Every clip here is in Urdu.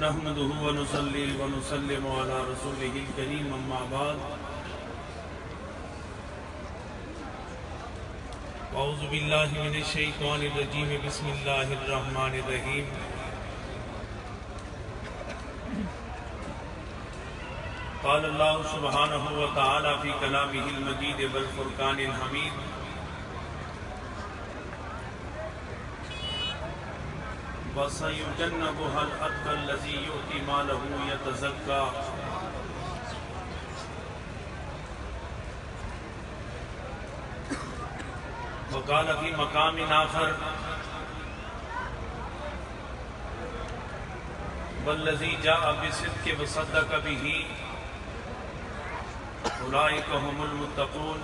نحمده ونصلي ونسلم على رسوله الكريم اما بعد اعوذ باللہ من الشیطان الرجیم بسم اللہ الرحمن الرحیم قال اللہ سبحانہ وتعالی فی کلامہ المجید والفرقان الحمید وَسَيُجَنَّبُهَا الْأَتْقَى الَّذِي يُؤْتِي مَالَهُ يَتَزَكَّى وقال في مقام آخر والذي جاء بالصدق وصدق به أولئك هم المتقون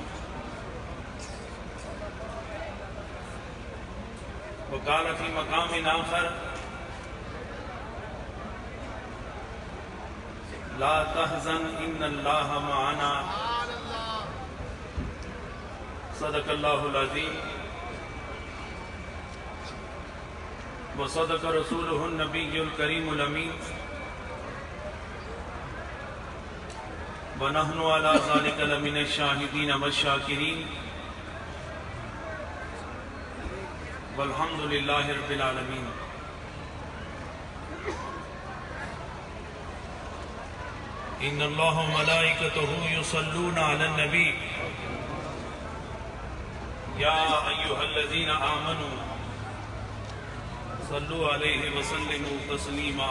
وقال في مقام آخر لا تحزن إن الله معنا صدق اللہ العظیم وصدق رسولہ النبی الکریم الامین ونحن علی ذلک لمن الشاہدین والشاکرین والحمد للہ رب العالمین ان اللہ وملائکتہ یصلون علی النبی یا ایہا الذین آمنوا صلو علیہ وسلموا تسلیما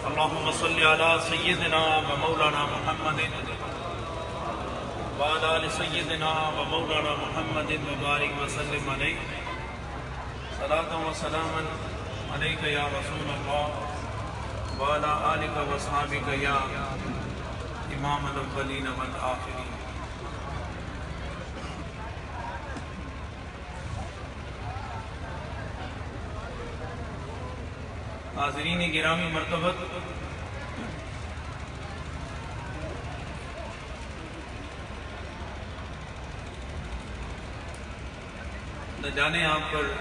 اللہم صل علی سیدنا و مولانا محمد وعلی آل سیدنا و مولانا محمد وبارک وسلم علیہ صلاۃ و سلاما علیک یا رسول اللہ وعلی آلک و صحابک یا امام الاولین والآخرین حاضرین گرامی مرتبت نہ جانے آپ پر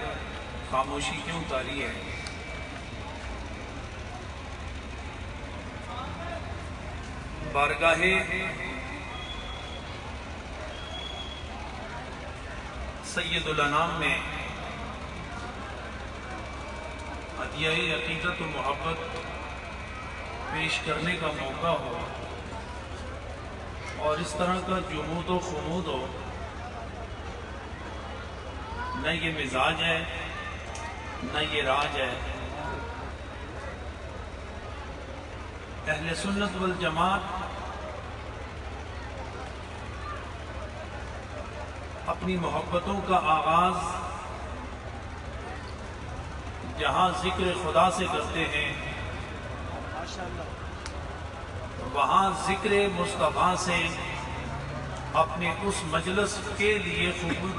خاموشی کیوں طاری ہے بارگاہ سید الانام میں عطیہ عقیدت و محبت پیش کرنے کا موقع ہو اور اس طرح کا جمود و خمود ہو نہ یہ مزاج ہے نہ یہ راج ہے اہل سنت والجماعت اپنی محبتوں کا آغاز جہاں ذکر خدا سے کرتے ہیں وہاں ذکر مصطفیٰ سے اپنے اس مجلس کے لیے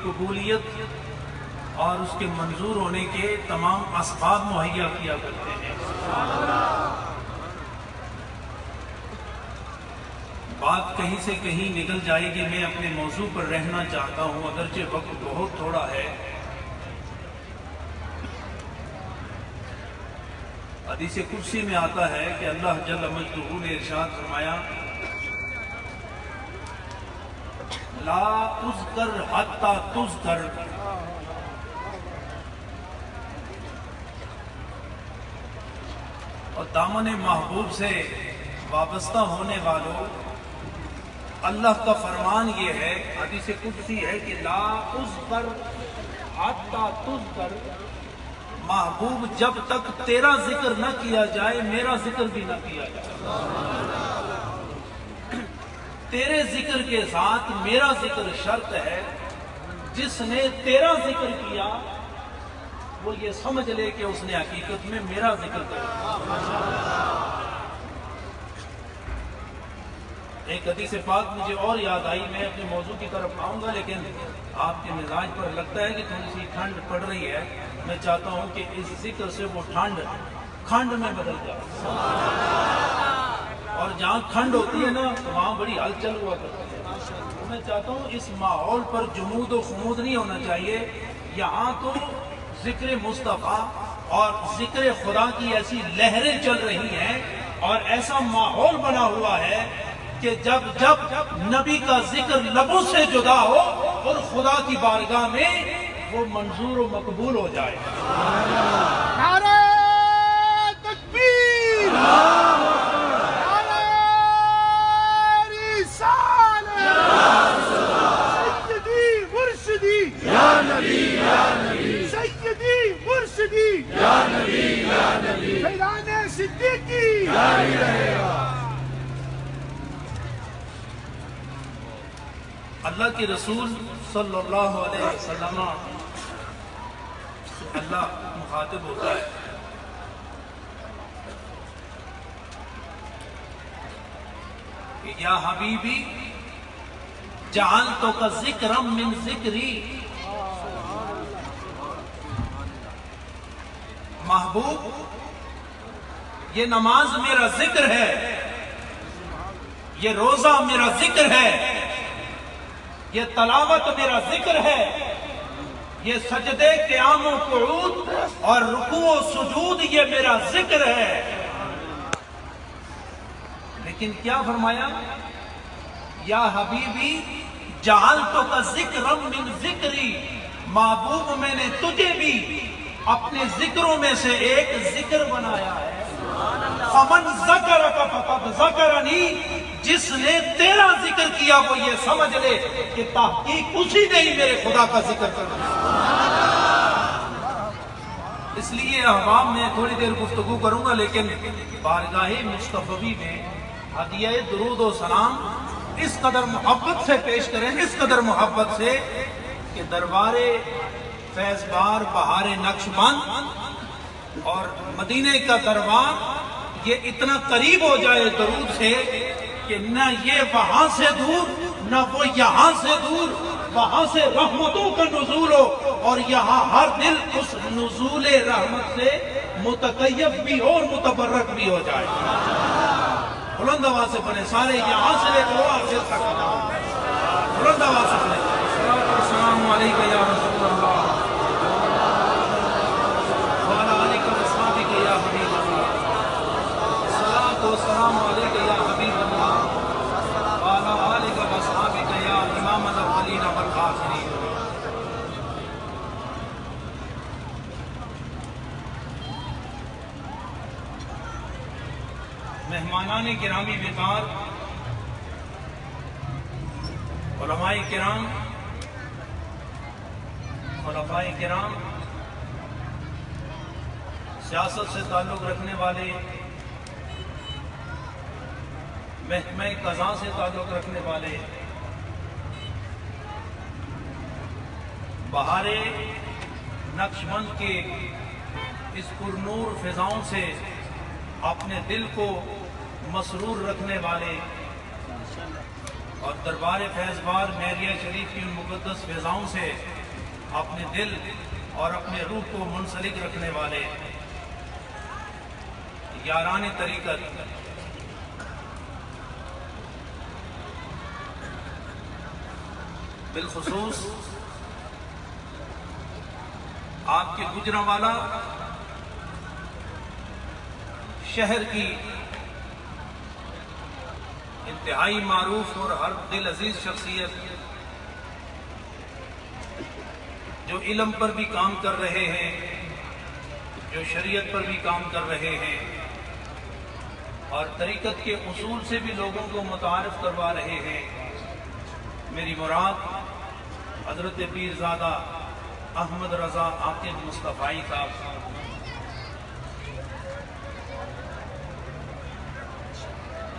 قبولیت اور اس کے منظور ہونے کے تمام اسباب مہیا کیا کرتے ہیں بات کہیں سے کہیں نکل جائے گی میں اپنے موضوع پر رہنا چاہتا ہوں اگرچہ وقت بہت تھوڑا ہے حدیث قدسی میں آتا ہے کہ اللہ جل مجدہ نے ارشاد فرمایا لا اذکر حتی تذکر اور دامن محبوب سے وابستہ ہونے والوں اللہ کا فرمان یہ ہے حدیث قدسی ہے کہ لا اذکر حتی تذکر محبوب جب تک تیرا ذکر نہ کیا جائے میرا ذکر بھی نہ کیا جائے تیرے ذکر کے ساتھ میرا ذکر شرط ہے جس نے تیرا ذکر کیا وہ یہ سمجھ لے کہ اس نے حقیقت میں میرا ذکر کیا ایک حدیث پاک مجھے اور یاد آئی میں اپنے موضوع کی طرف آؤں گا لیکن آپ کے مزاج پر لگتا ہے کہ تھوڑی سی ٹھنڈ پڑ رہی ہے میں چاہتا ہوں کہ اس ذکر سے وہ ٹھنڈ کھنڈ میں بدل جائے اور جہاں کھنڈ ہوتی ہے نا وہاں بڑی ہلچل ہوا کرتی ہے میں چاہتا ہوں اس ماحول پر جمود و خمود نہیں ہونا چاہیے یہاں تو ذکر مصطفیٰ اور ذکر خدا کی ایسی لہریں چل رہی ہیں اور ایسا ماحول بنا ہوا ہے کہ جب نبی کا ذکر لبوں سے جدا ہو اور خدا کی بارگاہ میں وہ منظور و مقبول ہو جائے. نعرہ تکبیر، نعرہ رسالت، سیدی مرشدی یا نبی یا نبی، سیدی مرشدی یا نبی یا نبی، فیضان صدیقی جاری رہے گا. اللہ کے رسول صلی اللہ علیہ وسلم اللہ مخاطب ہوتا ہے. کہ یا حبیبی جعلتک ذکرا من ذکری، محبوب یہ نماز میرا ذکر ہے، یہ روزہ میرا ذکر ہے، یہ تلاوت میرا ذکر ہے، یہ سجدے قیام و قعود اور رکوع و سجود یہ میرا ذکر ہے. لیکن کیا فرمایا؟ یا حبیبی جعلتک ذکرا من ذکری، محبوب میں نے تجھے بھی اپنے ذکروں میں سے ایک ذکر بنایا ہے. فمن ذکرک فقد ذکرنی، جس نے تیرا ذکر کیا وہ یہ سمجھ لے کہ تحقیق اسی نے ہی میرے خدا کا ذکر کرنا. اس لیے احباب میں تھوڑی دیر گفتگو کروں گا، لیکن بارگاہ مصطفی میں ہدیہ درود و سلام اس قدر محبت سے پیش کریں، اس قدر محبت سے کہ دربار فیض بار بہار نقش بند اور مدینے کا دربار یہ اتنا قریب ہو جائے درود سے کہ نہ یہ وہاں سے دور نہ وہ یہاں سے دور، وہاں سے رحمتوں کا نزول ہو اور یہاں ہر دل اس نزول رحمت سے متکیف بھی ہو اور متبرک بھی ہو جائے. بلند آواز سے پڑھیں سارے، یہاں سے لے کر آخر تک بلند آواز سے پڑھیں. السلام علیکم یا رسول اللہ وعلی آلک و اصحابک یا حبیب اللہ، الصلاۃ والسلام علیک یا حبیب اللہ وعلی آلک و اصحابک یا امام الاولین والآخرین. مہمانان گرامی وقار، علماء کرام، خلفائے کرام، سیاست سے تعلق رکھنے والے، محکمہ قضاء سے تعلق رکھنے والے، بہار نقش بند کے اس پرنور فضاؤں سے اپنے دل کو مسرور رکھنے والے اور دربار فیض بار مہریہ شریف کی ان مقدس فضاؤں سے اپنے دل اور اپنے روح کو منسلک رکھنے والے یاران طریقت، بالخصوص آپ کے گجرانوالہ شہر کی انتہائی معروف اور ہر دل عزیز شخصیت جو علم پر بھی کام کر رہے ہیں، جو شریعت پر بھی کام کر رہے ہیں اور طریقت کے اصول سے بھی لوگوں کو متعارف کروا رہے ہیں. میری مراد حضرت پیرزادہ احمد رضا عاقب مصطفی صاحب،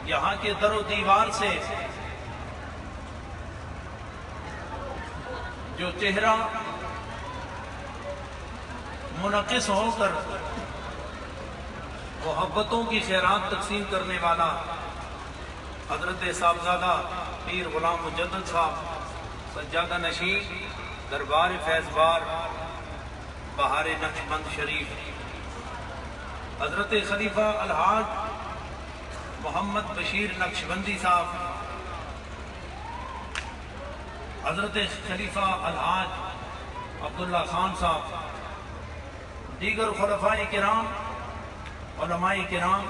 یہاں کے در و دیوار سے جو چہرہ منعکس ہو کر محبتوں کی خیرات تقسیم کرنے والا حضرت صاحبزادہ پیر غلام مجدد صاحب سجادہ نشین دربار فیض بار بہار نقش بند شریف، حضرت خلیفہ الحاج محمد بشیر نقشبندی صاحب، حضرت خلیفہ الحاج عبداللہ خان صاحب، دیگر خلفائے کرام، علماء کرام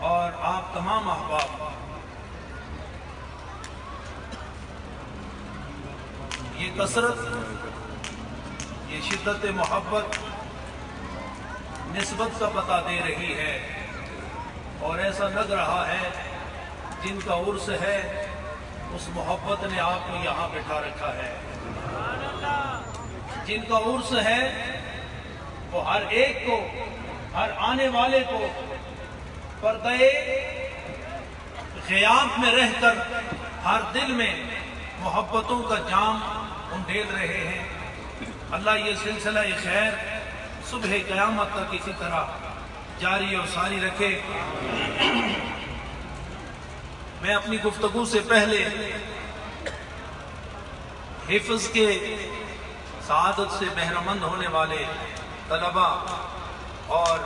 اور آپ تمام احباب، یہ کثرت، یہ شدت محبت نسبت کا پتہ دے رہی ہے، اور ایسا لگ رہا ہے جن کا عرس ہے اس محبت نے آپ کو یہاں بٹھا رکھا ہے۔ جن کا عرس ہے وہ ہر ایک کو، ہر آنے والے کو پردے غیاب میں رہ کر ہر دل میں محبتوں کا جام انڈیل رہے ہیں۔ اللہ یہ سلسلہ خیر صبح قیامت تک اسی طرح جاری اور ساری رکھے۔ میں اپنی گفتگو سے پہلے حفظ کے سعادت سے بہرمند ہونے والے طلباء اور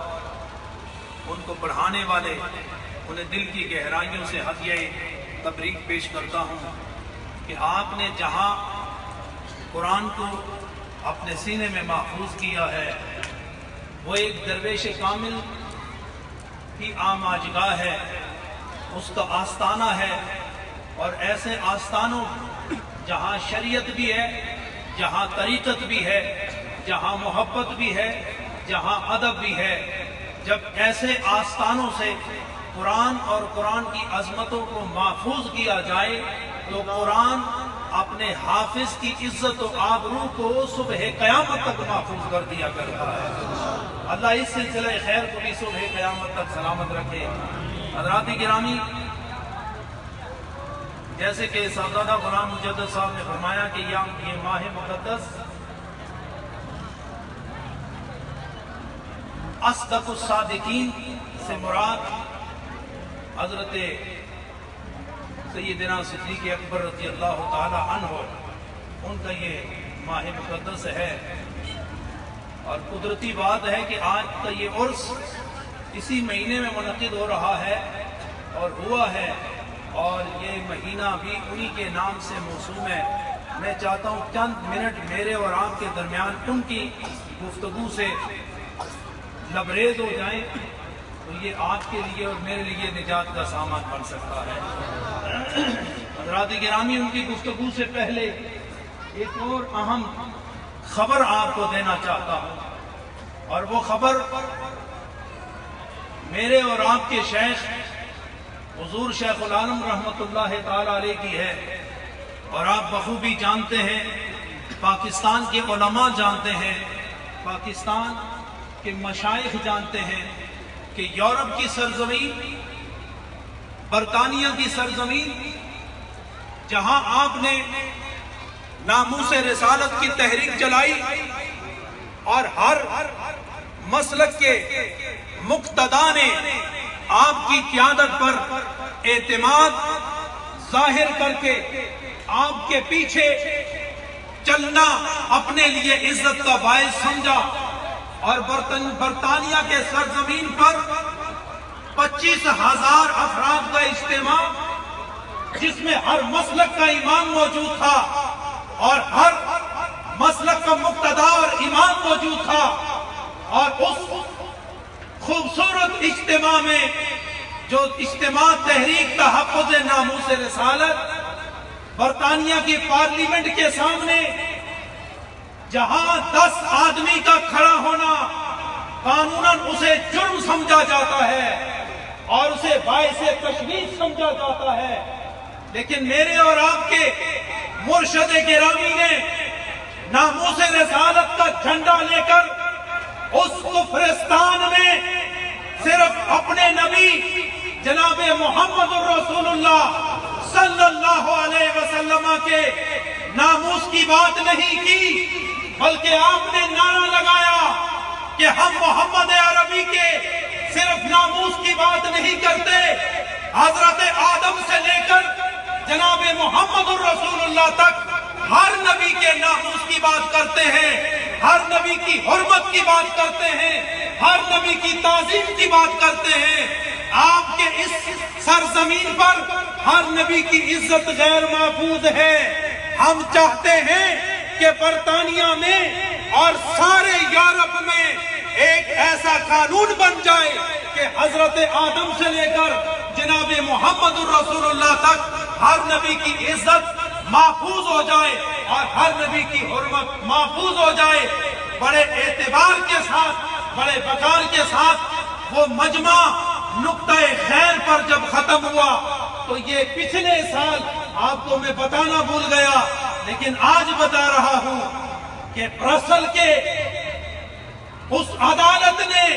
ان کو پڑھانے والے، انہیں دل کی گہرائیوں سے ہدیہ تبریک پیش کرتا ہوں کہ آپ نے جہاں قرآن کو اپنے سینے میں محفوظ کیا ہے وہ ایک درویش کامل کی آماجگاہ ہے، اس کا آستانہ ہے، اور ایسے آستانوں جہاں شریعت بھی ہے، جہاں طریقت بھی ہے، جہاں محبت بھی ہے، جہاں ادب بھی ہے، جب ایسے آستانوں سے قرآن اور قرآن کی عظمتوں کو محفوظ کیا جائے تو قرآن اپنے حافظ کی عزت و آبرو کو صبح قیامت تک محفوظ کر دیا کرتا ہے۔ اللہ اس سلسلہ خیر کو بھی صبح قیامت تک سلامت رکھے۔ حضرات گرامی، جیسے کہ صاحبزادہ غلام مجدد صاحب نے فرمایا کہ یہ ماہ مقدس اصدق الصادقین سے مراد حضرت سیدنا صدیق اکبر رضی اللہ تعالی عنہ، ان کا یہ ماہ مقدس ہے، اور قدرتی بات ہے کہ آج کا یہ عرس اسی مہینے میں منعقد ہو رہا ہے اور ہوا ہے، اور یہ مہینہ بھی انہی کے نام سے موسوم ہے۔ میں چاہتا ہوں چند منٹ میرے اور آپ کے درمیان ان کی گفتگو سے لبریز ہو جائیں تو یہ آپ کے لیے اور میرے لیے نجات کا سامان بن سکتا ہے۔ حضرات گرامی، ان کی گفتگو سے پہلے ایک اور اہم خبر آپ کو دینا چاہتا ہوں، اور وہ خبر میرے اور آپ کے شیخ حضور شیخ العالم رحمۃ اللہ تعالی علیہ کی ہے، اور آپ بخوبی جانتے ہیں، پاکستان کے علماء جانتے ہیں، پاکستان کے مشائخ جانتے ہیں کہ یورپ کی سرزمین، برطانیہ کی سرزمین، جہاں آپ نے ناموس رسالت کی تحریک چلائی اور ہر مسلک کے مقتدی نے آپ کی قیادت پر اعتماد ظاہر کر کے آپ کے پیچھے چلنا اپنے لیے عزت کا باعث سمجھا، اور برطانیہ کے سرزمین پر 25,000 افراد کا اجتماع، جس میں ہر مسلک کا امام موجود تھا اور ہر مسلک کا مقتدی اور امام موجود تھا، اور اس خوبصورت اجتماع میں جو اجتماع تحریک تحفظ ناموس رسالت، برطانیہ کی پارلیمنٹ کے سامنے جہاں 10 آدمی کا کھڑا ہونا قانوناً اسے جرم سمجھا جاتا ہے اور اسے باعث تشویش سمجھا جاتا ہے، لیکن میرے اور آپ کے مرشد گرامی نے ناموس رسالت کا جھنڈا لے کر اس کفرستان میں صرف اپنے نبی جناب محمد الرسول اللہ صلی اللہ علیہ وسلم کے ناموس کی بات نہیں کی، بلکہ آپ نے نعرہ لگایا کہ ہم محمد عربی کے صرف ناموس کی بات نہیں کرتے، حضرت آدم سے لے کر جناب محمد الرسول اللہ تک ہر نبی کے ناموس کی بات کرتے ہیں، ہر نبی کی حرمت کی بات کرتے ہیں، ہر نبی کی تعظیم کی بات کرتے ہیں۔ آپ کے اس سرزمین پر ہر نبی کی عزت غیر محفوظ ہے۔ ہم چاہتے ہیں کہ برطانیہ میں اور سارے یورپ میں ایک ایسا قانون بن جائے کہ حضرت آدم سے لے کر جناب محمد الرسول اللہ تک ہر نبی کی عزت محفوظ ہو جائے اور ہر نبی کی حرمت محفوظ ہو جائے. بڑے اعتبار کے ساتھ، بڑے وقار کے ساتھ وہ مجمع نقطہ خیر پر جب ختم ہوا تو یہ پچھلے سال آپ کو میں بتانا بھول گیا لیکن آج بتا رہا ہوں کہ برسل کے اس عدالت نے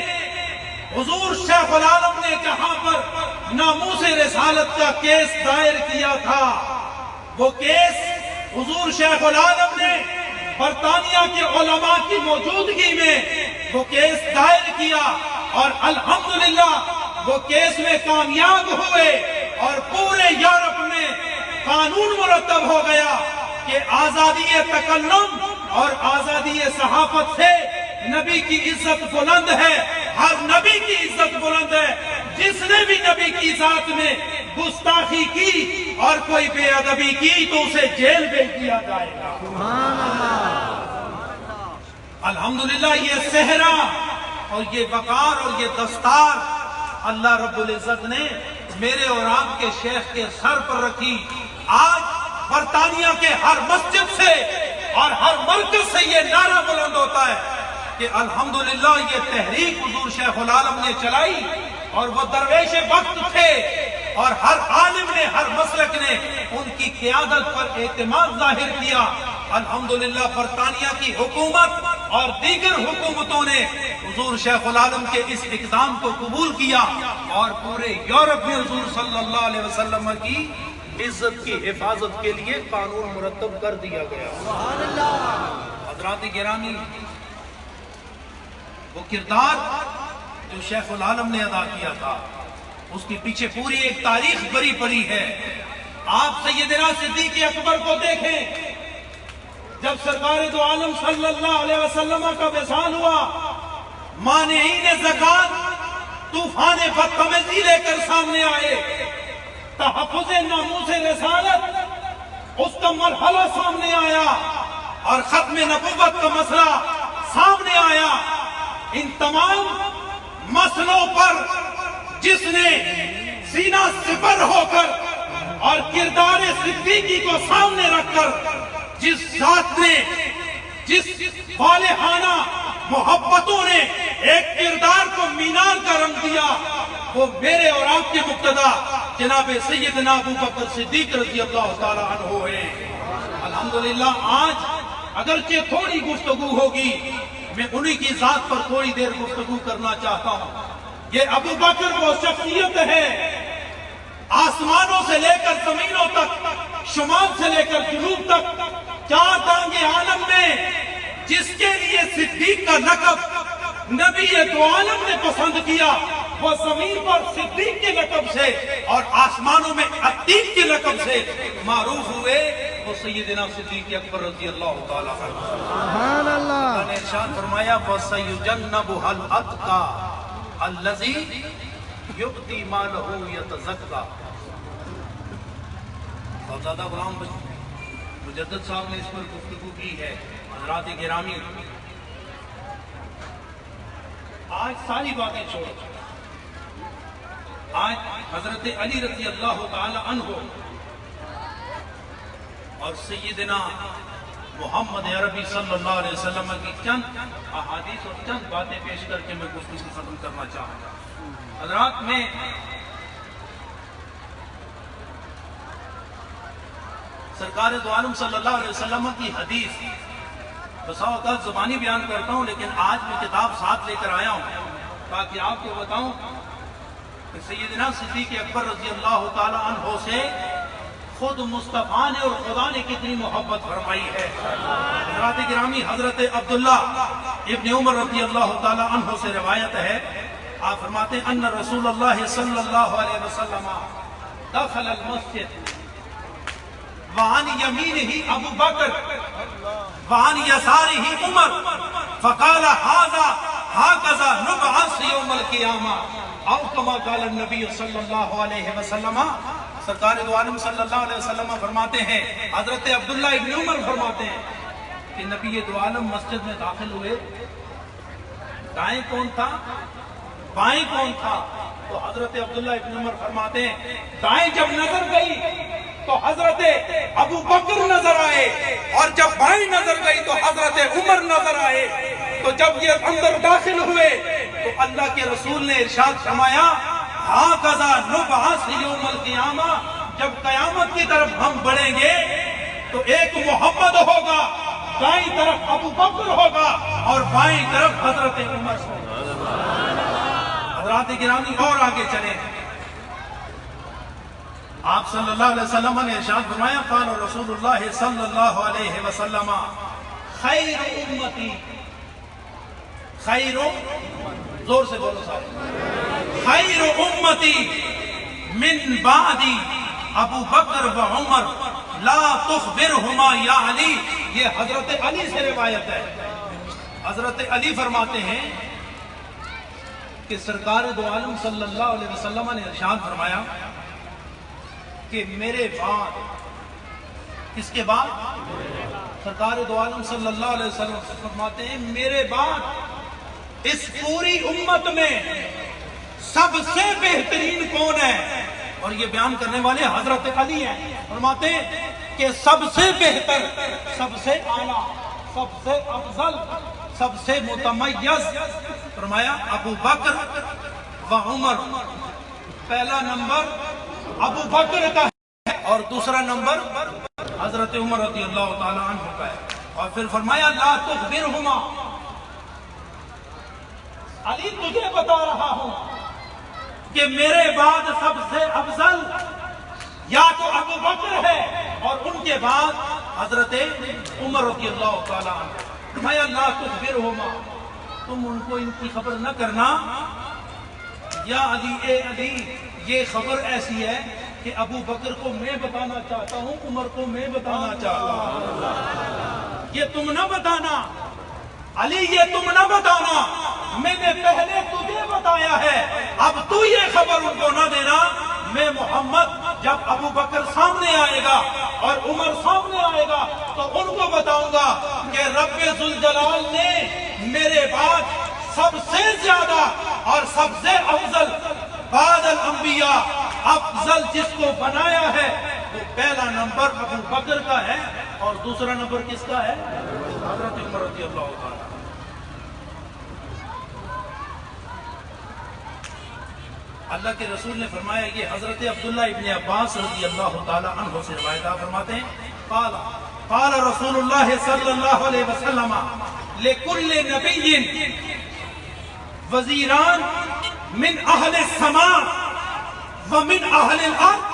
حضور شیخ العالم نے جہاں پر ناموس رسالت کا کیس دائر کیا تھا، وہ کیس حضور شیخ العالم نے برطانیہ کے علماء کی موجودگی میں وہ کیس دائر کیا اور الحمدللہ وہ کیس میں کامیاب ہوئے اور پورے یورپ میں قانون مرتب ہو گیا کہ آزادی تکلم اور آزادی صحافت سے نبی کی عزت بلند ہے، ہر نبی کی عزت بلند ہے. جس نے بھی نبی کی ذات میں گستاخی کی اور کوئی بے ادبی کی تو اسے جیل بھیج دیا جائے گا. الحمدللہ یہ صحرا اور یہ وقار اور یہ دستار اللہ رب العزت نے میرے اور آپ کے شیخ کے سر پر رکھی. آج برطانیہ کے ہر مسجد سے اور ہر مرکز سے یہ نعرہ بلند ہوتا ہے کہ الحمدللہ یہ تحریک حضور شیخ العالم نے چلائی اور وہ درویش وقت تھے اور ہر عالم نے، ہر مسلک نے ان کی قیادت پر اعتماد ظاہر کیا. الحمدللہ برطانیہ کی حکومت اور دیگر حکومتوں نے حضور شیخ العالم کے اس اقدام کو قبول کیا اور پورے یورپ میں حضور صلی اللہ علیہ وسلم کی عزت کی حفاظت کے لیے قانون مرتب کر دیا گیا. حضرات گرامی، وہ کردار جو شیخ العالم نے ادا کیا تھا اس کے پیچھے پوری ایک تاریخ بری پڑی ہے. آپ سیدنا صدیق اکبر کو دیکھیں، جب سرکار دو عالم صلی اللہ علیہ وسلم کا وصال ہوا، مانعین زکات طوفان بدتمیزی لے کر سامنے آئے، تحفظ ناموس رسالت اس کا مرحلہ سامنے آیا اور ختم نبوت کا مسئلہ سامنے آیا. ان تمام مسئلوں پر جس نے سینہ سپر ہو کر اور کردار صدیقی کو سامنے رکھ کر جس ذات نے، جس صالحانہ محبتوں نے ایک کردار کو مینار کا رنگ دیا، وہ میرے اور آپ کے مقتدا جناب سیدنا ابو بکر صدیق رضی اللہ تعالی عنہ ہے. الحمدللہ آج اگرچہ تھوڑی گفتگو ہوگی، میں انہی کی ذات پر تھوڑی دیر گفتگو کرنا چاہتا ہوں. یہ ابو بکر وہ شخصیت ہے آسمانوں سے لے کر زمینوں تک، شمال سے لے کر جنوب تک، چار دانگے عالم میں جس کے لیے صدیق کا لقب نبی دو عالم نے پسند کیا، وہ زمین پر صدیق کے لقب سے اور آسمانوں میں عتیق کے لقب سے معروف ہوئے، وہ سیدنا صدیق اکبر رضی اللہ تعالیٰ عنہ. سبحان اللہ. اللہ نے ارشاد فرمایا وَسَيُجَنَّبُهَا الْأَتْقَى الَّذِي يُؤْتِي مَالَهُ يَتَزَكَّى. صاحبزادہ غلام مجدد صاحب نے اس پر گفتگو کی ہے. حضرات گرامی، آج ساری باتیں چھوڑو، آج حضرت علی رضی اللہ تعالی عنہ اور سیدنا محمد عربی صلی اللہ علیہ وسلم کی چند احادیث اور چند باتیں پیش کر کے میں گفتگو ختم کرنا چاہوں گا. حضرات، میں سرکار دو عالم صلی اللہ علیہ وسلم کی حدیث بسا اوقات زبانی بیان کرتا ہوں، لیکن آج میں کتاب ساتھ لے کر آیا ہوں تاکہ آپ کو بتاؤں کہ سیدنا صدیق اکبر رضی اللہ تعالی عنہ سے خود مصطفیٰ نے اور خدا نے کتنی محبت فرمائی ہے. حضرات گرامی، حضرت عبداللہ ابن عمر رضی اللہ تعالی عنہ سے روایت ہے، آپ فرماتے ہیں ان رسول اللہ صلی اللہ علیہ وسلم دخل المسجد وعن يمينه ابو بکر وعن يساره عمر فقال هكذا نبعث يوم القيامة او كما قال النبي صلی اللہ علیہ وسلم. سرکار دو عالم صلی اللہ علیہ وسلم فرماتے ہیں، حضرت عبداللہ ابن عمر فرماتے ہیں کہ نبی دو عالم مسجد میں داخل ہوئے، دائیں کون تھا بائیں کون تھا؟ تو حضرت عبداللہ ابن عمر فرماتے ہیں دائیں جب نظر گئی تو حضرت ابو بکر نظر آئے، اور جب بائیں نظر گئی تو حضرت عمر نظر آئے۔ تو جب یہ اندر داخل ہوئے تو اللہ کے رسول نے ارشاد فرمایا ہاکذا نبعث یوم القیامہ، جب قیامت کی طرف ہم بڑھیں گے تو ایک محمد ہوگا، دائیں طرف ابو بکر ہوگا اور بائیں طرف حضرت عمر ہوگا۔ حضرات گرامی اور آگے چلیں، آپ صلی اللہ علیہ وسلم نے ارشاد فرمایا قال رسول اللہ صلی اللہ علیہ وسلم خیر امتی، خیر، زور سے بولو صاحب، خیر امتی من بعدی ابو بکر و عمر لا تخبرہما یا علی۔ یہ حضرت علی سے روایت ہے۔ حضرت علی فرماتے ہیں کہ سرکار دو عالم صلی اللہ علیہ وسلم نے ارشاد فرمایا کہ میرے بعد، کس کے بعد؟ سرکار دو عالم صلی اللہ علیہ وسلم فرماتے ہیں میرے بعد اس پوری امت میں سب سے بہترین کون ہے؟ اور یہ بیان کرنے والے حضرت علی ہیں۔ فرماتے ہیں کہ سب سے بہتر، سب سے اعلیٰ، سب سے افضل، سب سے متمیز، فرمایا ابو بکر و عمر۔ پہلا نمبر ابو بکر کا ہے اور دوسرا نمبر حضرت عمر رضی اللہ تعالی عنہ کا ہے۔ اور پھر فرمایا لا تخبرہما، علی تجھے بتا رہا ہوں کہ میرے بعد سب سے افضل یا تو ابو بکر ہے اور ان کے بعد حضرت عمر رضی اللہ تعالی عنہ۔ فرمایا لا تخبرہما، تم ان کو ان کی خبر نہ کرنا، یا علی اے علی یہ خبر ایسی ہے کہ ابو بکر کو میں بتانا چاہتا ہوں، عمر کو میں بتانا چاہتا ہوں، یہ تم نہ بتانا علی، یہ تم نہ بتانا، میں نے پہلے تجھے بتایا ہے، اب تو یہ خبر ان کو نہ دینا۔ میں محمد جب ابو بکر سامنے آئے گا اور عمر سامنے آئے گا تو ان کو بتاؤں گا کہ رب ذوالجلال نے میرے بعد سب سے زیادہ اور سب سے افضل بعد الانبیاء افضل جس کو بنایا ہے وہ پہلا نمبر ابو بکر کا ہے اور دوسرا نمبر کس کا ہے؟ حضرت عمر رضی اللہ تعالیٰ۔ اللہ کے رسول نے فرمایا، یہ حضرت عبداللہ ابن عباس رضی اللہ تعالیٰ عنہ سے روایت فرماتے ہیں قال رسول اللہ صلی اللہ علیہ وسلم لکل نبی وزیران من اہل السماء ومن اہل الارض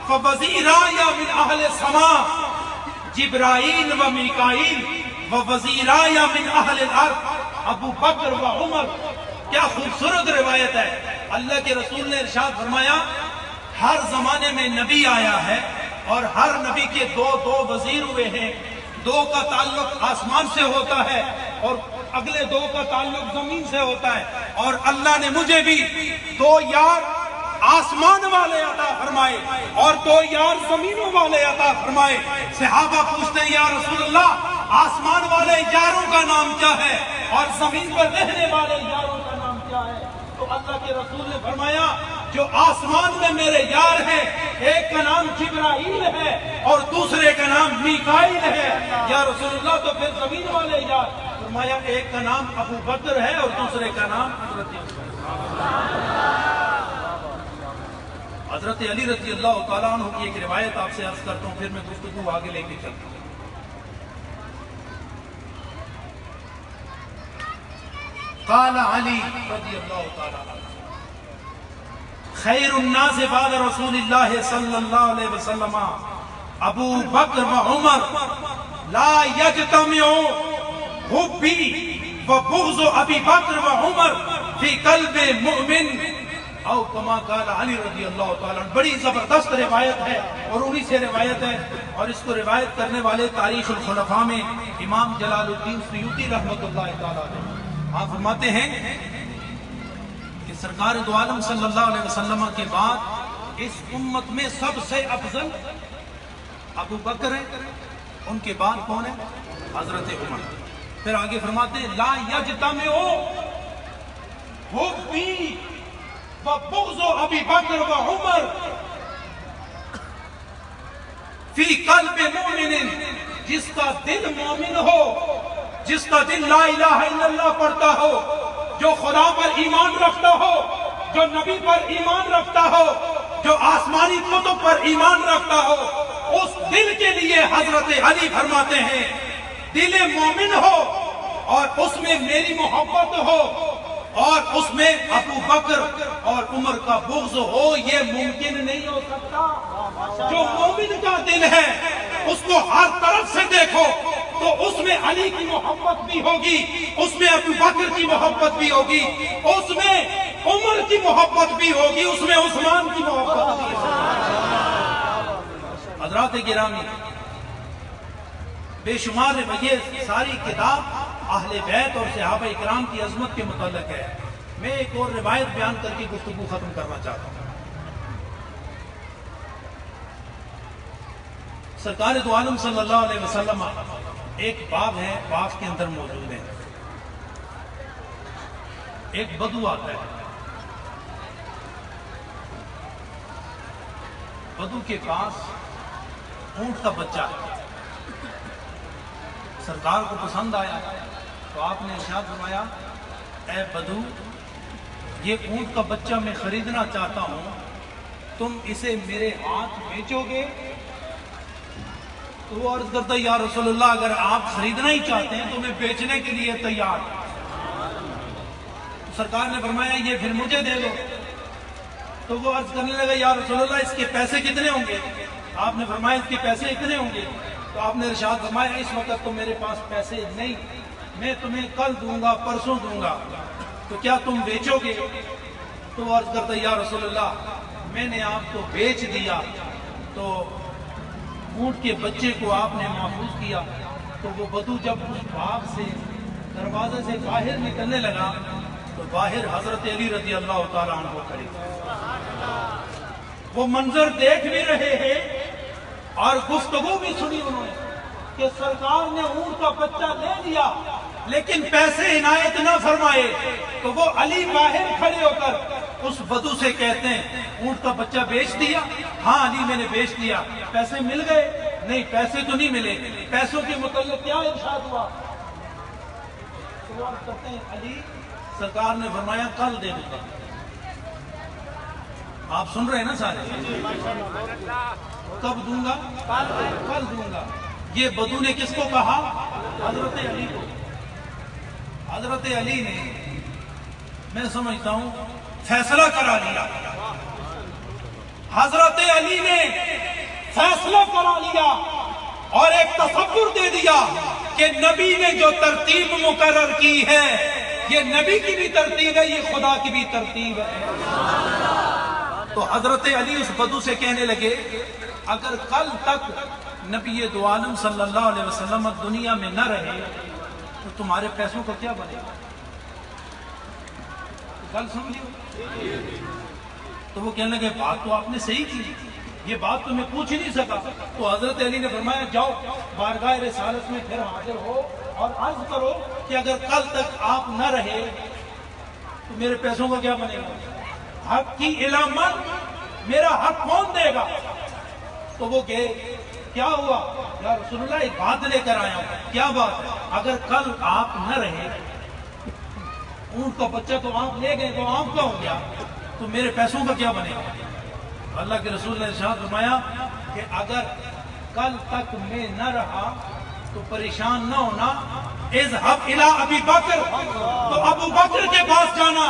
فوزیران من اہل السماء جبرائیل و میکائیل ووزیران من اہل الارض ابو بکر و عمر۔ کیا خوبصورت روایت ہے۔ اللہ کے رسول نے ارشاد فرمایا ہر زمانے میں نبی آیا ہے اور ہر نبی کے دو وزیر ہوئے ہیں، دو کا تعلق آسمان سے ہوتا ہے اور اگلے دو کا تعلق زمین سے ہوتا ہے، اور اللہ نے مجھے بھی دو یار آسمان والے عطا فرمائے اور دو یار زمینوں والے عطا فرمائے۔ صحابہ پوچھتے ہیں یا رسول اللہ آسمان والے یاروں کا نام کیا ہے اور زمین پر رہنے والے یاروں کا نام کیا ہے؟ تو اللہ کے رسول نے فرمایا جو آسمان میں میرے یار ہیں ایک کا نام جبرائیل ہے اور دوسرے کا نام میکائیل ہے۔ یا رسول اللہ تو پھر زمین والے یار؟ فرمایا ایک کا نام ابو بکر ہے اور دوسرے کا نام حضرت علی رضی اللہ تعالیٰ عنہ کی ایک روایت آپ سے عرض کرتا ہوں، پھر میں گفتگو آگے لے کے چلتا ہوں۔ قال علی رضی اللہ تعالیٰ عنہ خیر الناس بعد رسول اللہ صلی اللہ علیہ وسلم ابو بکر و عمر لا یجتمع حبی و بغض ابی بکر و عمر فی قلب مؤمن او کما قال علی رضی اللہ تعالیٰ عنہ۔ بڑی زبردست روایت ہے اور انہی سے روایت ہے، اور اس کو روایت کرنے والے تاریخ الخلفاء میں امام جلال الدین سیوطی رحمۃ اللہ تعالیٰ علیہ آپ فرماتے ہیں کہ سرکار دو عالم صلی اللہ علیہ وسلم کے بعد اس امت میں سب سے افضل ابو بکر ہے، ان کے بعد کون ہے؟ حضرت عمر. پھر آگے فرماتے ہیں لا یجتمع حبی و بغض ابی بکر و عمر فی قلب مومن. جس کا دل مومن ہو، جس کا دل لا الہ الا اللہ پڑھتا ہو، جو خدا پر ایمان رکھتا ہو، جو نبی پر ایمان رکھتا ہو، جو آسمانی کتب پر ایمان رکھتا ہو، اس دل کے لیے حضرت علی فرماتے ہیں دل مومن ہو اور اس میں میری محبت ہو اور اس میں ابو بکر اور عمر کا بغض ہو، یہ ممکن نہیں ہو سکتا. جو مومن کا دل ہے اس کو ہر طرف سے دیکھو تو اس میں علی کی محبت بھی ہوگی، اس میں ابو بکر کی محبت بھی ہوگی، اس میں عمر کی محبت بھی ہوگی، اس میں عثمان کی محبت بھی ہوگی. حضرات گرامی، بے شمار یہ ساری کتاب اہل بیت اور صحابہ اکرام کی عظمت کے متعلق ہے. میں ایک اور روایت بیان کر کے گفتگو ختم کرنا چاہتا ہوں. سرکار دو عالم صلی اللہ علیہ وسلم ایک باب ہے، باب کے اندر موجود ہے. ایک بدو آتا ہے، بدو کے پاس اونٹ کا بچہ ہے. سرکار کو پسند آیا تو آپ نے ارشاد فرمایا اے بدو، یہ اونٹ کا بچہ میں خریدنا چاہتا ہوں، تم اسے میرے ہاتھ بیچو گے؟ تو وہ عرض کرتا یا رسول اللہ اگر آپ خریدنا ہی چاہتے ہیں تو میں بیچنے کے لیے تیار ہوں. تو سرکار نے فرمایا یہ پھر مجھے دے دو. تو وہ عرض کرنے لگا یا رسول اللہ اس کے پیسے کتنے ہوں گے؟ آپ نے فرمایا اس کے پیسے اتنے ہوں گے. تو آپ نے ارشاد فرمایا اس وقت تو میرے پاس پیسے نہیں، میں تمہیں کل دوں گا، پرسوں دوں گا، تو کیا تم بیچو گے؟ تو وہ عرض کرتا یا رسول اللہ میں نے آپ کو بیچ دیا. تو اونٹ کے بچے کو آپ نے محفوظ کیا. تو وہ بدو جب اس باغ سے دروازے سے باہر نکلنے لگا تو باہر حضرت علی رضی اللہ تعالیٰ عنہ کھڑے. وہ منظر دیکھ بھی رہے ہیں اور گفتگو بھی سنی انہوں نے کہ سرکار نے اونٹ کا بچہ لے لیا لیکن پیسے عنایت نہ فرمائے. تو وہ علی باہر کھڑے ہو کر اس بدو سے کہتے ہیں اونٹ کا بچہ بیچ دیا؟ ہاں علی میں نے بیچ دیا. پیسے مل گئے؟ نہیں پیسے تو نہیں ملے. پیسوں کے متعلق کیا ارشاد ہوا؟ سوال کرتے ہیں علی سرکار نے فرمایا کل دے دوں گا. آپ سن رہے ہیں نا سارے؟ کب دوں گا؟ کل دوں گا. یہ بدو نے کس کو کہا؟ حضرت علی کو. حضرت علی نے میں سمجھتا ہوں فیصلہ کرا لیا. حضرت علی نے فیصلہ کرا لیا اور ایک تصور دے دیا کہ نبی نے جو ترتیب مقرر کی ہے یہ نبی کی بھی ترتیب ہے، یہ خدا کی بھی ترتیب ہے. تو حضرت علی اس بدو سے کہنے لگے اگر کل تک نبی دو عالم صلی اللہ علیہ وسلم دنیا میں نہ رہے تو تمہارے پیسوں کا کیا بنے گا؟ کل سمجھو. تو وہ کہنے لگے بات تو آپ نے صحیح کی، یہ بات تو میں پوچھ ہی نہیں سکا. تو حضرت علی نے فرمایا جاؤ بارگاہ رسالت میں پھر حاضر ہو اور عرض کرو کہ اگر کل تک آپ نہ رہے تو میرے پیسوں کا کیا بنے گا؟ حق کی علامت میرا حق کون دے گا؟ تو وہ کہے کیا ہوا یا رسول اللہ ایک بات لے کر آیا ہوں. کیا بات ہے؟ اگر کل آپ نہ رہے اونٹ کا بچہ تو آپ لے گئے تو آپ کا ہو گیا تو میرے پیسوں کا کیا بنے گا؟ اللہ کے رسول نے ارشاد فرمایا کہ اگر کل تک میں نہ رہا تو پریشان نہ ہونا. اذهب الى ابی بکر، تو ابو بکر کے پاس جانا،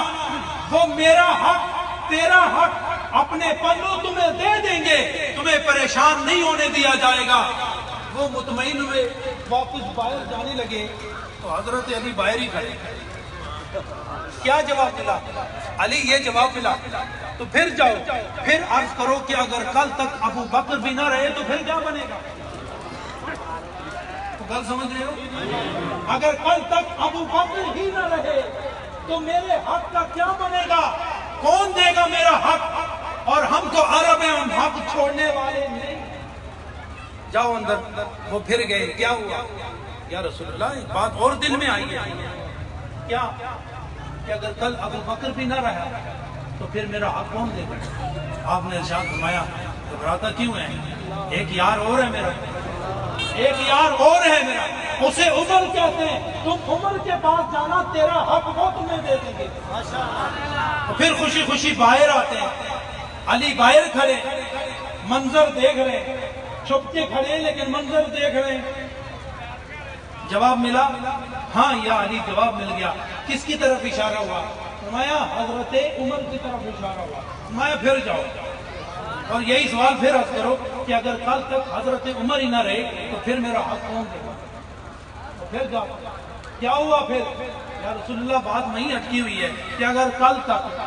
وہ میرا حق تیرا حق اپنے پلوں تمہیں دے دیں گے، تمہیں پریشان نہیں ہونے دیا جائے گا. وہ مطمئن ہوئے واپس باہر جانے لگے تو حضرت علی باہر ہی کھڑے. کیا جواب ملا؟ علی یہ جواب ملا تو پھر جاؤ پھر عرض کرو کہ اگر کل تک ابو بکر بھی نہ رہے تو پھر کیا بنے گا؟ تو گل سمجھ رہے ہو؟ اگر کل تک ابو بکر ہی نہ رہے تو میرے حق کا کیا بنے گا؟ کون دے گا میرا حق؟ اور ہم تو عرب ہیں، ہم حق چھوڑنے والے نہیں. جاؤ اندر. وہ پھر گئے. کیا ہوا؟ یا رسول اللہ ایک بات اور دل میں آئی ہے، کیا کہ اگر کل ابو بکر بھی نہ رہا تو پھر میرا حق کون دے گا؟ آپ نے ارشاد فرمایا گھبراتا کیوں ہے، ایک یار اور ہے میرا، ایک یار اور ہے میرا، اسے عمر کہتے ہیں، تم عمر کے پاس جانا، تیرا حق وہ تمہیں دے دیں گے۔ تو پھر خوشی خوشی باہر آتے ہیں، علی باہر کھڑے، منظر دیکھ رہے، چھپ کے کھڑے لیکن منظر دیکھ رہے۔ جواب ملا؟ ہاں یا علی، جواب مل گیا۔ کس کی طرف اشارہ ہوا؟ فرمایا حضرت عمر کی طرف اشارہ ہوا۔ فرمایا پھر جاؤ اور یہی سوال پھر عرض کرو کہ اگر کل تک حضرت عمر ہی نہ رہے تو پھر میرا حق کون دے گا؟ تو پھر جاؤ، کیا ہوا پھر؟ یا رسول اللہ بات وہیں اٹکی ہوئی ہے کہ اگر کل تک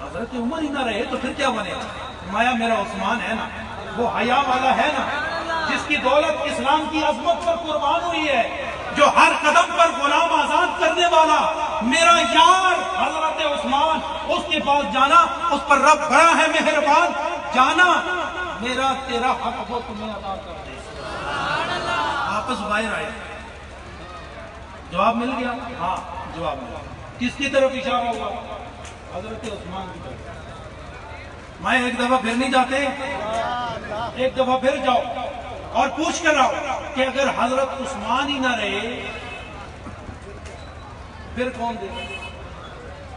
حضرت عمر ہی نہ رہے تو پھر کیا بنے؟ فرمایا میرا عثمان ہے نا، وہ حیا والا ہے نا، جس کی دولت اسلام کی عظمت پر قربان ہوئی ہے، جو ہر قدم پر غلام آزاد کرنے والا میرا یار حضرت عثمان، اس کے پاس جانا، اس پر رب بڑا ہے مہربان، جانا، میرا تیرا حق وہ تمہیں عطا کر دے۔ واپس باہر آئے، جواب مل گیا؟ ہاں جواب ملا۔ کس کی طرف اشارہ ہوا؟ حضرت عثمان کی طرف۔ میں ایک دفعہ پھر نہیں جاتے، ایک دفعہ پھر جاؤ اور پوچھ کر آؤ کہ اگر حضرت عثمان ہی نہ رہے پھر کون دے؟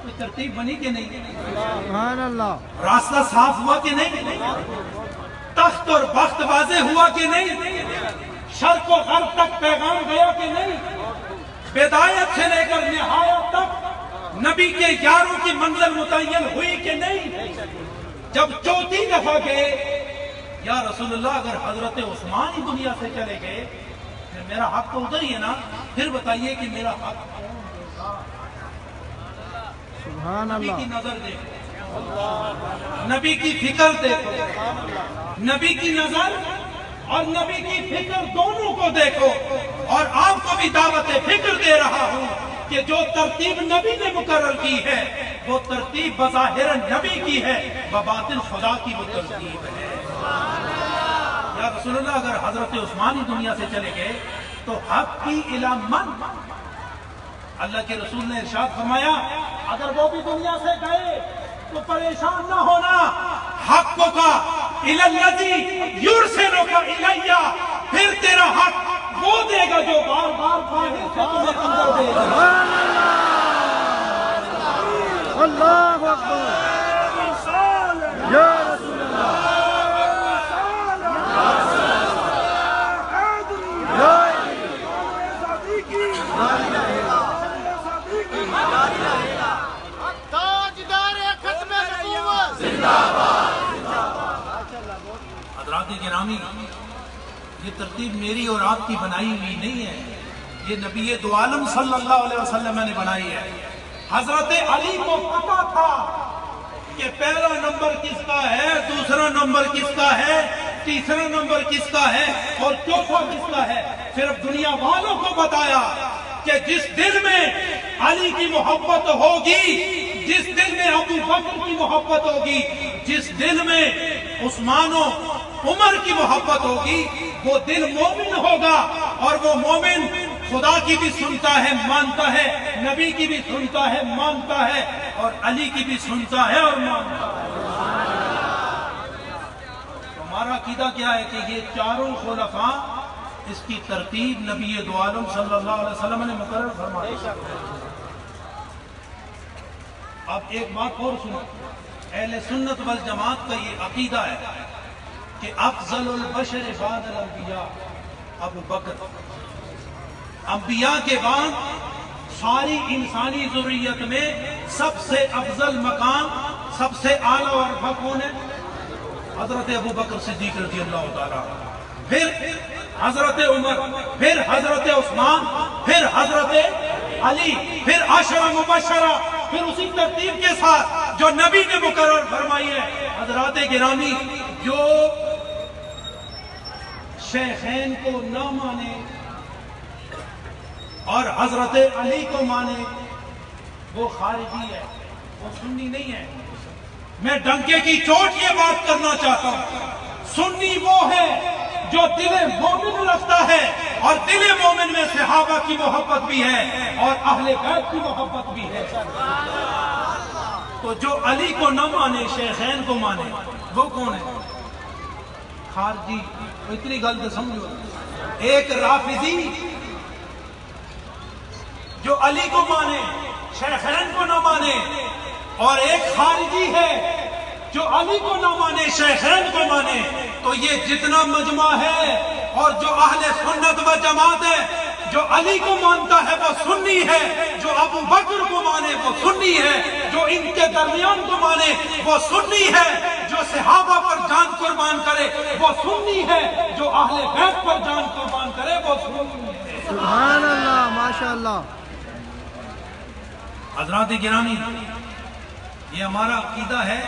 کوئی ترتیب بنی کہ نہیں؟ سبحان اللہ۔ راستہ صاف ہوا کہ نہیں؟ تخت اور بخت واضح ہوا کہ نہیں؟ شرق و غرب تک پیغام گیا کہ نہیں؟ بدایت سے لے کر نہایت تک نبی کے یاروں کی منزل متعین ہوئی کہ نہیں؟ جب چوتھی دفعہ گئے، یا رسول اللہ اگر حضرت عثمان ہی دنیا سے چلے گئے پھر میرا حق تو ادھر ہی ہے نا، پھر بتائیے کہ میرا حق کون دے گا؟ سبحان نبی کی اللہ۔ نظر دیکھو، نبی کی فکر دیکھو، نبی کی نظر اور نبی کی فکر دونوں کو دیکھو، اور آپ کو بھی دعوت فکر دے رہا ہوں کہ جو ترتیب نبی نے مقرر کی ہے وہ ترتیب بظاہر نبی کی ہے، بباطن خدا کی وہ ترتیب ہے۔ یا رسول اللہ اگر حضرت عثمان ہی دنیا سے چلے گئے تو حق کی الی من؟ اللہ کے رسول نے ارشاد فرمایا اگر وہ بھی دنیا سے گئے تو پریشان نہ ہونا، حق کا الی الذی یرسلک الی، پھر تیرا حق وہ دے گا جو بار بار باہر سے تمہیں اندر دے گا۔ اللہ اکبر، یا رسول اللہ، حضرات گرامی، یہ ترتیب میری اور آپ کی بنائی ہوئی نہیں ہے، یہ نبی دو عالم صلی اللہ علیہ وسلم نے بنائی ہے۔ حضرت علی کو پتا تھا کہ پہلا نمبر کس کا ہے، دوسرا نمبر کس کا ہے، تیسرا نمبر کس کا ہے اور چوتھا کس کا ہے۔ صرف دنیا والوں کو بتایا کہ جس دل میں علی کی محبت ہوگی، جس دل میں ابو بکر کی محبت ہوگی، جس دل میں عثمان و عمر کی محبت ہوگی، وہ دل مومن ہوگا، اور وہ مومن خدا کی بھی سنتا ہے، مانتا ہے، نبی کی بھی سنتا ہے، مانتا ہے، اور علی کی بھی سنتا ہے اور مانتا ہے۔ ہمارا عقیدہ کیا ہے کہ یہ چاروں خلفاء، اس کی ترتیب نبی دو عالم صلی اللہ علیہ وسلم نے مقرر فرمائی۔ اب ایک بات اور سنو، اہل سنت والجماعت کا یہ عقیدہ ہے کہ افضل البشر بعد الانبیاء ابو بکر، انبیاء کے بعد ساری انسانی ذریت میں سب سے افضل مقام، سب سے اعلیٰ اور کون ہے؟ حضرت ابو بکر صدیق رضی اللہ تعالیٰ، پھر حضرت عمر، پھر حضرت عثمان، پھر حضرت علی، پھر عشرہ مبشرہ، پھر اسی ترتیب کے ساتھ جو نبی نے مقرر فرمائی ہے۔ حضرات گرامی، جو شیخین کو نہ مانے اور حضرت علی کو مانے وہ خارجی ہے، وہ سنی نہیں ہے۔ میں ڈنکے کی چوٹ یہ بات کرنا چاہتا ہوں، سنی وہ ہے جو دل مومن رکھتا ہے، اور دل مومن میں صحابہ کی محبت بھی ہے اور اہل بیت کی محبت بھی ہے۔ تو جو علی کو نہ مانے شیخین کو مانے، وہ کون ہے؟ خارجی۔ اتنی گل تو سمجھو، ایک رافضی جو علی کو مانے شیخین کو نہ مانے، اور ایک خارجی ہے جو علی کو نہ مانے شیخین کو مانے، تو یہ جتنا مجمع ہے اور جو اہل سنت و جماعت ہے، جو علی کو مانتا ہے وہ سنی ہے، جو ابو بکر کو مانے وہ سنی ہے، جو ان کے درمیان کو مانے وہ سنی ہے، جو صحابہ پر جان قربان کرے وہ سنی ہے، جو اہل بیت پر جان قربان کرے وہ سنی ہے۔ سبحان اللہ، ماشاءاللہ۔ حضرات گرامی، یہ ہمارا عقیدہ ہے،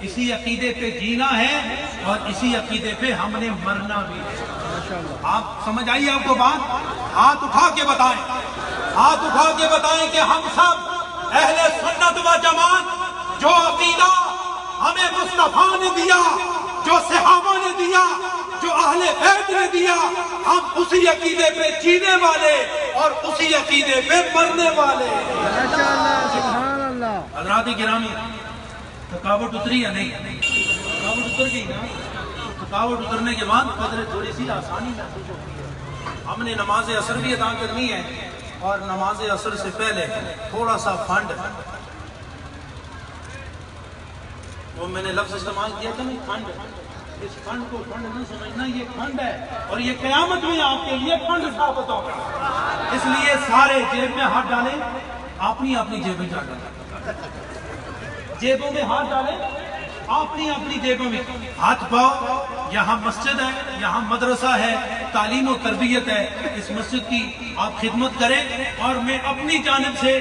اسی عقیدے پہ جینا ہے اور اسی عقیدے پہ ہم نے مرنا بھی ہے۔ آپ سمجھ آئیے آپ کو بات؟ ہاتھ اٹھا کے بتائیں، ہاتھ اٹھا کے بتائیں کہ ہم سب اہل سنت و جماعت جو عقیدہ ہمیں مصطفیٰ نے دیا، جو صحابہ نے دیا، جو اہل بیت نے دیا، ہم اسی عقیدے پہ جینے والے اور اسی عقیدے پہ مرنے والے۔ ماشاءاللہ، سبحان اللہ۔ حضرات گرامی، تھکاوٹ اتری یا نہیں؟ تھکاوٹ اتر گئی نا؟ تھکاوٹ اترنے کے بعد قدر تھوڑی سی آسانی محسوس ہوتی ہے۔ ہم نے نماز عصر بھی ادا کرنی ہے، اور نماز عصر سے پہلے تھوڑا سا فنڈ، وہ میں نے لفظ استعمال کیا تھا نا، فنڈ، اس فنڈ کو فنڈ نہ سمجھنا، یہ فنڈ ہے اور یہ قیامت میں آپ کے لیے فنڈ ثابت ہوگا۔ اس لیے سارے جیب میں ہاتھ ڈالیں، اپنی اپنی جیب میں ڈالیں، جیبوں میں ہاتھ ڈالیں، اپنی اپنی جیبوں میں ہاتھ پاؤ۔ یہاں مسجد ہے، یہاں مدرسہ ہے، تعلیم و تربیت ہے، اس مسجد کی آپ خدمت کریں، اور میں اپنی جانب سے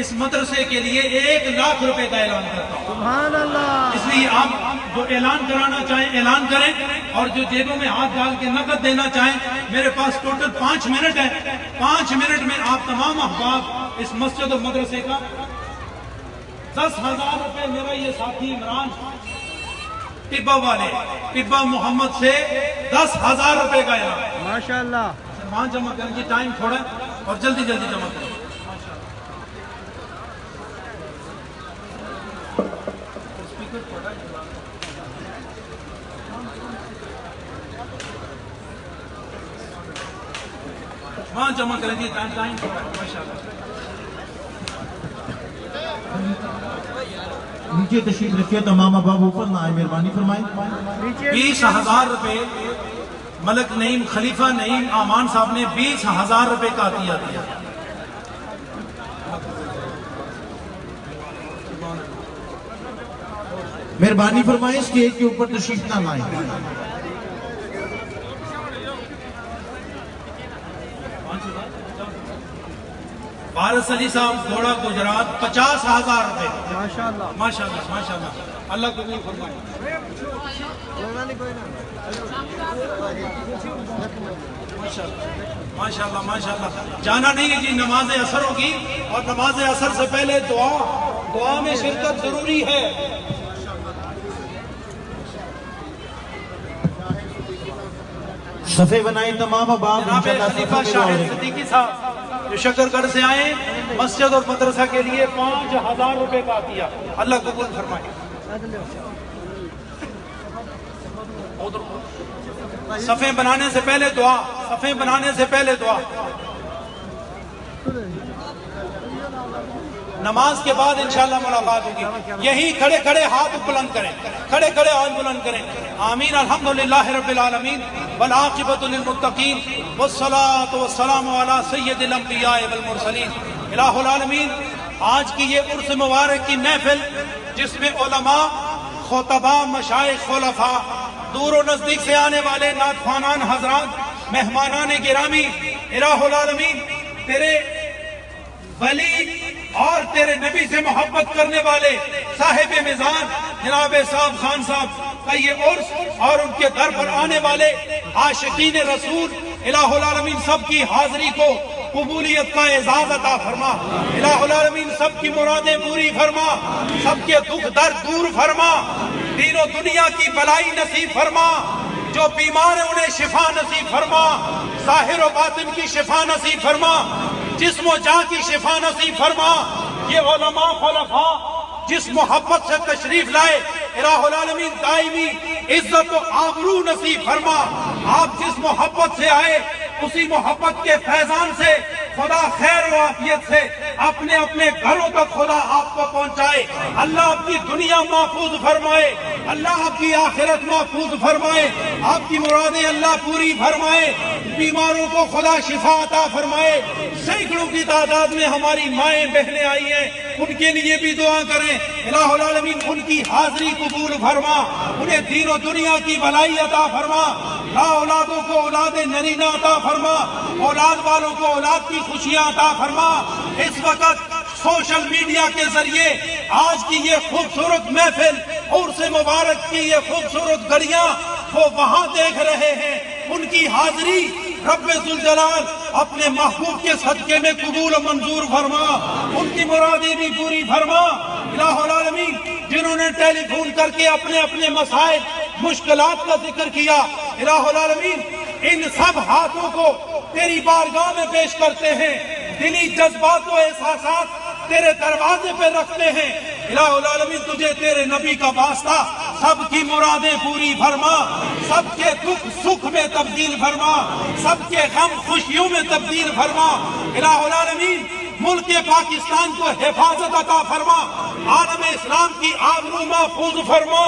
اس مدرسے کے لیے 1,00,000 روپے کا اعلان کرتا ہوں۔ سبحان اللہ۔ اس لیے آپ جو اعلان کرانا چاہیں اعلان کریں، اور جو جیبوں میں ہاتھ ڈال کے نقد دینا چاہیں، میرے پاس ٹوٹل 5 منٹ ہے، 5 منٹ میں آپ تمام احباب اس مسجد و مدرسے کا 10,000 روپے، میرا یہ ساتھی عمران ٹبا والے ٹبا محمد سے 10,000 روپے کا اعلان۔ ماشاءاللہ۔ وہاں جمع کریں گے، ٹائم تھوڑا ہے اور جلدی جلدی جمع کریں۔ وہاں جمع کریں گے، ٹائم تھوڑا ہے، ماشاءاللہ۔ نیچے تشریف رکھیے، تمام احباب اوپر نہ آئے، مہربانی فرمائیں۔ 20,000 روپے ملک نعیم خلیفہ نعیم امان صاحب نے 20,000 روپے کا عطیہ دیا۔ مہربانی فرمائیں، اسٹیج کے اوپر تشریف نہ لائیں۔ بارس علی صاحب گھوڑا گجرات 50,000 روپے۔ ماشاءاللہ۔ ماشاءاللہ ماشاءاللہ، اللہ قبول فرمائے۔ ماشاءاللہ ماشاءاللہ، جانا نہیں ہے جی، نماز عصر ہوگی، اور نماز عصر سے پہلے دعا میں شرکت ضروری ہے۔ صفے بنائیں تمام احباب، جناب انشاءاللہ خلیفہ صفوں میں شاہد دوڑیں۔ صدیقی صاحب جو شکر گڑھ سے آئے، مسجد اور مدرسہ کے لیے 5,000 روپے کا عطیہ، اللہ قبول فرمائے۔ صفیں بنانے سے پہلے دعا، صفیں بنانے سے پہلے دعا۔ نماز کے بعد انشاءاللہ ملاقات ہوگی۔ یہی کھڑے کھڑے ہاتھ بلند کریں، کھڑے کھڑے ہاتھ بلند کریں۔ آمین۔ الحمدللہ رب العالمین والعاقبۃ للمتقین والصلاۃ والسلام علی سید الانبیاء والمرسلین۔ الہ العالمین، آج کی یہ عرس مبارک کی محفل، جس میں علماء، خطباء، مشائخ، خلفاء، دور و نزدیک سے آنے والے نعت خوانان حضرات، مہمانان گرامی، الہ العالمین، تیرے ولی اور تیرے نبی سے محبت کرنے والے صاحب میزان جناب صاحب خان صاحب کا یہ عرس، اور ان کے در پر آنے والے عاشقین رسول، الہ العالمین سب کی حاضری کو قبولیت کا اعزاز عطا فرما۔ الہ العالمین سب کی مرادیں پوری فرما، سب کے دکھ درد دور فرما، دین و دنیا کی بلائی نصیب فرما۔ جو بیمار ہیں انہیں شفا نصیب فرما، ظاہر و باطن کی شفا نصیب فرما، جسم و جان کی شفا نصیب فرما۔ یہ علماء خلفاء جس محبت سے تشریف لائے، الہ العالمین دائمی عزت و آبرو نصیب فرما۔ آپ جس محبت سے آئے اسی محبت کے فیضان سے خدا خیر و عافیت سے اپنے اپنے گھروں تک خدا آپ کو پہنچائے۔ اللہ آپ کی دنیا محفوظ فرمائے، اللہ آپ کی آخرت محفوظ فرمائے، آپ کی مرادیں اللہ پوری فرمائے، بیماروں کو خدا شفا عطا فرمائے۔ سینکڑوں کی تعداد میں ہماری مائیں بہنیں آئی ہیں، ان کے لیے بھی دعا کریں، الہ العالمین ان کی حاضری قبول فرما، انہیں دین و دنیا کی بھلائی عطا فرما، لا اولادوں کو اولاد نرینہ عطا فرما، اولاد والوں کو اولاد کی خوشیاں عطا فرما۔ اس وقت سوشل میڈیا کے ذریعے آج کی یہ خوبصورت محفل اور سے مبارک کی یہ خوبصورت گھڑیاں وہ وہاں دیکھ رہے ہیں، ان کی حاضری رب ذوالجلال اپنے محبوب کے صدقے میں قبول و منظور فرما، ان کی مرادیں بھی پوری فرما۔ الہ العالمین جنہوں نے ٹیلی فون کر کے اپنے اپنے مسائل مشکلات کا ذکر کیا، الہ العالمین ان سب ہاتھوں کو تیری بارگاہ میں پیش کرتے ہیں، دلی جذبات و احساسات تیرے دروازے پہ رکھتے ہیں۔ الہ العالمین تجھے تیرے نبی کا واسطہ سب کی مرادیں پوری فرما، سب کے دکھ سکھ میں تبدیل فرما، سب کے غم خوشیوں میں تبدیل فرما۔ الہ العالمین ملک پاکستان کو حفاظت عطا فرما، عالم اسلام کی آبرو محفوظ فرما،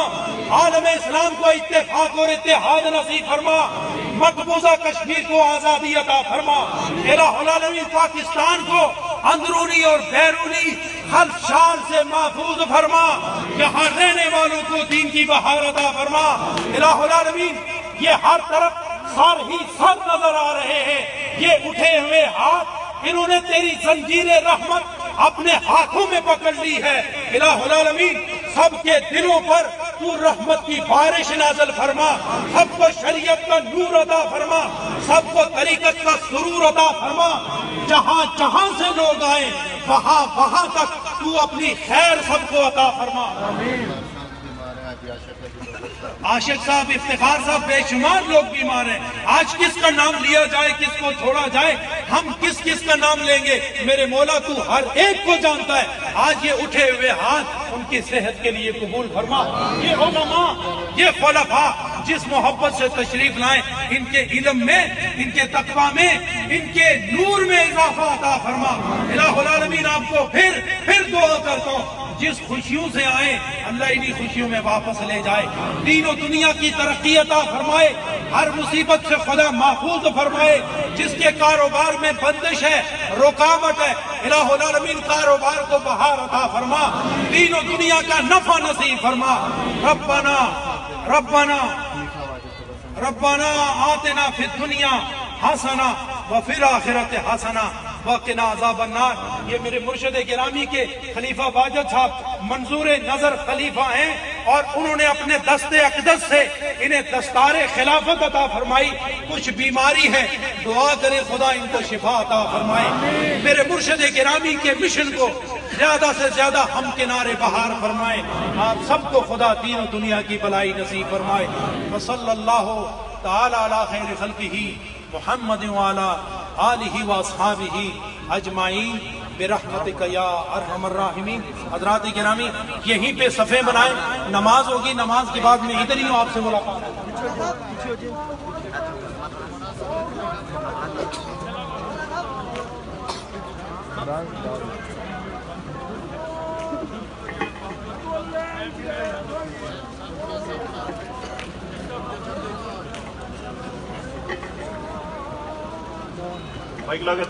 عالم اسلام کو اتفاق اور اتحاد نصیب فرما، مقبوضہ کشمیر کو آزادی عطا فرما۔ الہ العالمین پاکستان کو اندرونی اور بیرونی خدشات سے محفوظ فرما، یہاں رہنے والوں کو دین کی بہار عطا فرما۔ الہ العالمین یہ ہر طرف سر ہی سر نظر آ رہے ہیں، یہ اٹھے ہوئے ہاتھ انہوں نے تیری زنجیر رحمت اپنے ہاتھوں میں پکڑ لی ہے۔ الہ العالمین سب کے دلوں پر تو رحمت کی بارش نازل فرما، سب کو شریعت کا نور عطا فرما، سب کو طریقت کا سرور عطا فرما، جہاں جہاں سے لوگ آئیں وہاں وہاں تک تو اپنی خیر سب کو عطا فرما۔ عاشق صاحب، افتخار صاحب، بے شمار لوگ بیمار ہیں، آج کس کا نام لیا جائے کس کو چھوڑا جائے، ہم کس کس کا نام لیں گے؟ میرے مولا تو ہر ایک کو جانتا ہے، آج یہ اٹھے ہوئے ہاتھ ان کی صحت کے لیے قبول فرما۔ یہ علماء، یہ خلفاء جس محبت سے تشریف لائیں، ان کے علم میں، ان کے تقوی میں، ان کے نور میں اضافہ عطا فرما۔ الہ العالمین آپ کو پھر دعا کرتا ہوں، جس خوشیوں سے آئے اللہ انہی خوشیوں میں واپس لے جائے، دین و دنیا کی ترقی عطا فرمائے، ہر مصیبت سے خدا محفوظ فرمائے، جس کے کاروبار میں بندش ہے، رکاوٹ ہے، الہ العالمین کاروبار کو بہار عطا فرما، دین و دنیا کا نفع نصیب فرما۔ ربنا آتنا فی الدنیا حسنہ وفی الآخرۃ حسنہ وقنا عذاب النار۔ یہ میرے مرشد گرامی کے خلیفہ واجد صاحب منظور نظر خلیفہ ہیں، اور انہوں نے اپنے دست اقدس سے انہیں دستار خلافت عطا فرمائی۔ کچھ بیماری ہے، دعا کرے خدا ان کو شفا عطا فرمائے، میرے مرشد گرامی کے مشن کو زیادہ سے زیادہ ہم کنارے بہار فرمائے، آپ سب کو خدا دین و دنیا کی بھلائی نصیب فرمائے۔ وصلی اللہ تعالی علی خیر خلقہ محمد وعلی آلہ واصحابہ اجمعین برحمتک یا ارحم الراحمین۔ حضرات گرامی یہیں پہ صفیں بنائیں، نماز ہوگی، نماز کے بعد میں ادھر ہی ہوں، آپ سے ملاقات ہے۔ مائک لگا